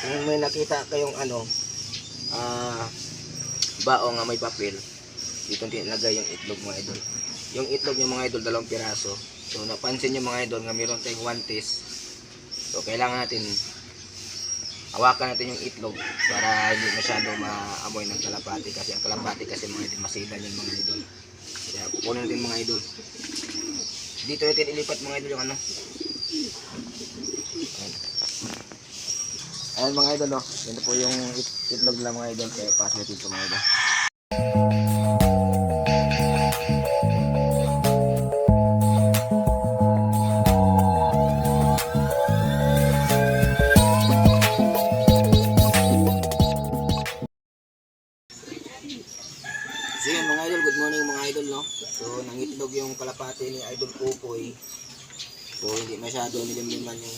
Kung may nakita kayong baong nga may papel, dito tinilagay yung itlog mga idol. Yung itlog nyo mga idol, 2 piraso. So napansin nyo mga idol nga meron tayong guantes. So kailangan natin hawakan natin yung itlog para hindi masyado maamoy ng kalapati, kasi ang kalapati kasi mga idol masilan yung mga idol. Kaya kukunin natin mga idol. Dito natin ilipat mga idol yung Ayan mga idol, oh. Ito po yung itlog lang mga idol, kaya pass natin ito mga idol. So yun mga idol, good morning mga idol, no? So nangitlog yung kalapati ni Idol Kukoy. So hindi masyado nilimliman yung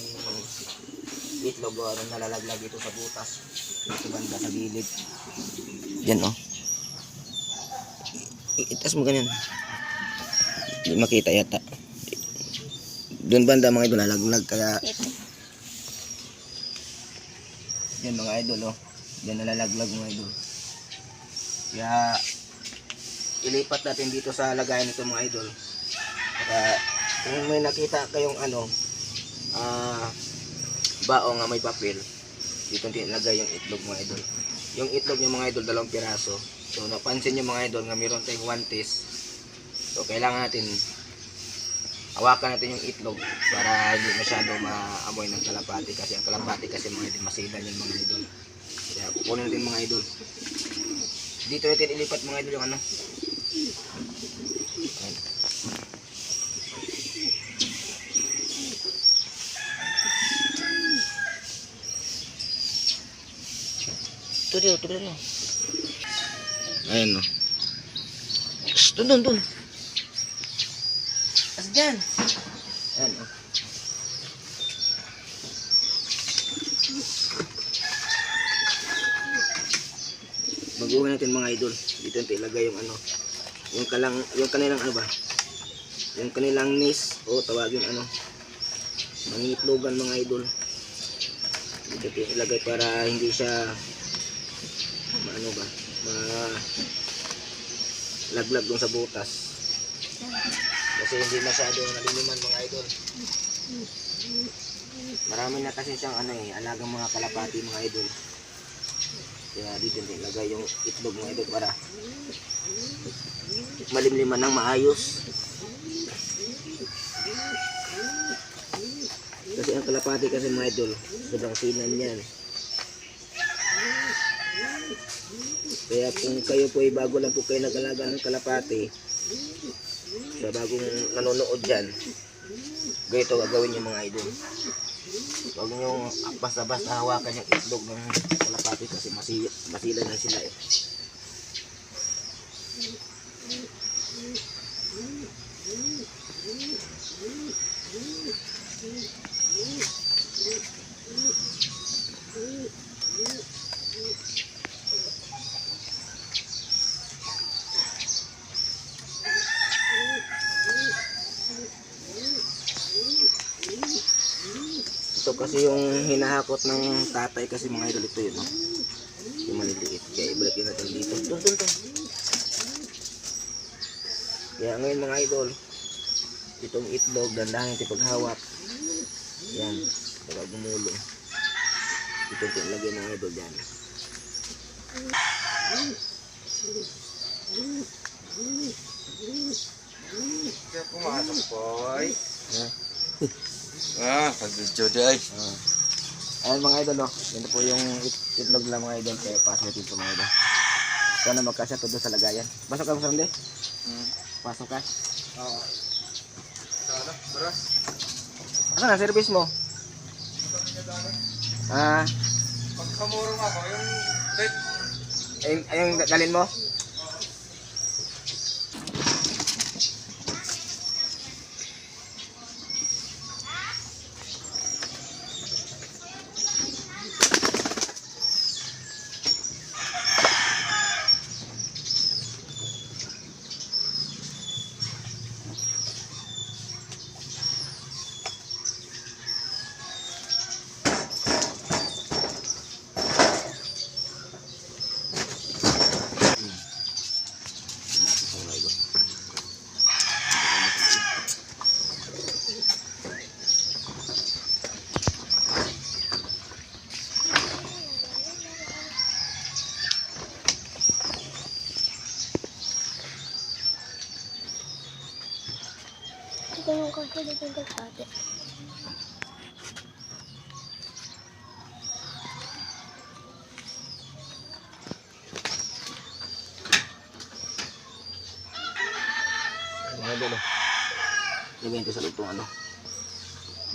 itlog o nalalaglag ito sa butas. Ito banda sa gilid. Yan, oh. Itas mo ganyan. Hindi makita yata. Doon banda mga idol, lalaglag kaya. Yan mga idol, oh. Yan nalalaglag mga idol. Kaya ilipat natin dito sa lagayan nito mga idol. Kaya kung may nakita kayong baong nga may papel, dito tinilagay yung itlog mga idol. Yung itlog nyo mga idol, 2 piraso. So napansin nyo mga idol nga meron tayong guantes. So kailangan natin hawakan natin yung itlog para hindi masyado maamoy ng kalapati, kasi ang kalapati kasi mga idol masilan yung mga idol. Kaya kukunin natin mga idol. Dito natin ilipat mga idol yung Tuloy. Ayan, no. Dun. As dyan. Ayan, no. Baguhin natin mga idol. Dito natin ilagay yung yung kanilang yung kanilang nis o tawagin mangitlogan mga idol. Dito natin ilagay para hindi siya laglag dun sa butas, kasi hindi masyado naliliman mga idol. Marami na kasi siyang alagang mga kalapati mga idol. Kaya dito natin ilagay yung itlog mga idol para malimliman ng maayos, kasi ang kalapati kasi mga idol sobrang sinan yan. Kaya kung kayo po ay bago lang po kayo nag-alaga ng kalapati, sa bagong nanonood dyan, ganito gagawin yung mga idol. Huwag nyo basta-basta hawakan yung itlog ng kalapati, kasi masila na sila eh. Ito kasi yung hinahakot ng tatay kasi mga idol, ito yun, no? Yung maliliit. Kaya ibalik natin dito. Dun. Kaya ngayon mga idol, itong itlog, dandahan natin paghawak. Yan. Pagka gumulong. Ito yung lagay ng idol dyan. Kaya pumasok po ay. Pag-video di ay. Ayan mga idol, no? Yan po yung itlog lang mga idol, kaya pass natin ito mga idol. Sana magkasya to doon sa lagayan. Pasok ka, Masarande? Pasok ka? Oo. Sana, beras. Asa na, service mo? Pagkamurong ako, yung bed. Ayong dalhin mo? tungkol ate. Mga idol, oh. Lagyan ito sa loob tong ano.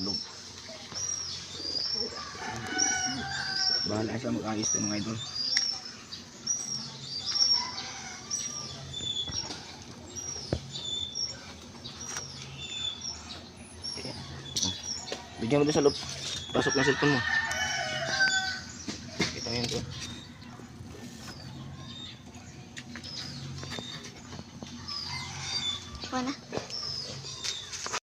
Loob. Bahala siya mag-ayos ito mga idol. Bigyan mo doon sa loob. Pasok ng cellphone mo. Kita mo yan to. Wala.